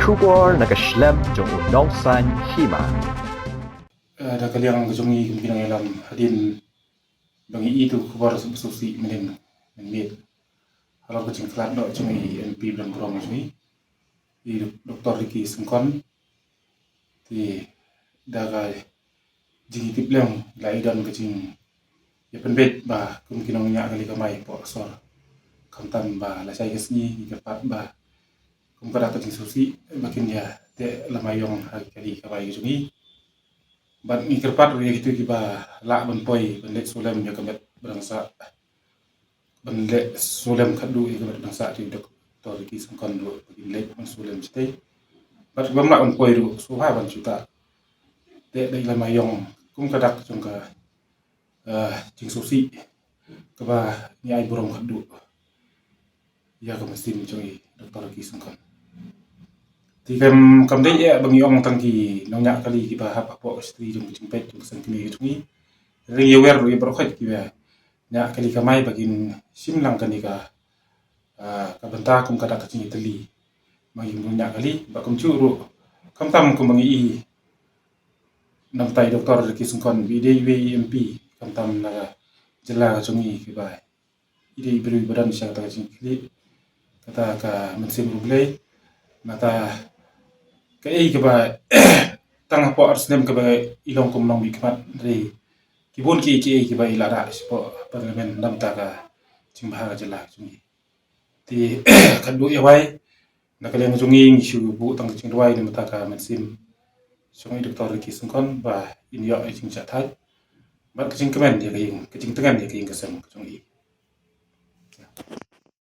Kubor nakaslem jong unongsan hima. Da kaliang jongi kemungkinan alam hadin bangi itu kubar susi menit kalau kucing kelat do jongi MP dan kurang jongi di Dr. Ricky Sengkon di daga jingi tiplem lai dan kucing ya penbet bah kemungkinan nya kali kamai po sor kamtan bah la sai kesni kepat bah kumkara kucing susi makin ya te lamayong kali kamai jongi ban ngikirpat ya gitu kiba la ban poi ban let sulem ya kamet bangsa ban let sulem kadu ya kamet bangsa ti dok to ki sangkon do let ban sulem stay bat bam la ban poi do suha ban juta te dai la mayong kum kadak jong ka jing susi ka ba nyai burung kadu ya ka mesin jong doktor ki sangkon ti kam dai ya bangi ong tangki nongnya kali kiba hap apo istri jong cimpet jong sangkini jong ring ya wer ya berkhot kiba nya kali kamai bagin simlang kanika kabenta kum kada kacing teli magi munya kali bakum curu kam tam kum mangi i nam tai doktor ki sungkon bide MP kam tam na jela chungi kiba ide beri badan sya ta kacing kili kata ka mensim ruble mata kai kiba tang po arsnem kiba ilong kum nong bikmat re kibun ki kiba ilara po parlemen nam ta ka cimbaha jela chungi ti kadu ya wai nakaliang junging shu bu tang ching wai ni mata ka mensim sungai doktor ki sungkon ba in yo ai ching chathai ba kaching kemen ya kaing kaching tengan ya kaing kasam chungi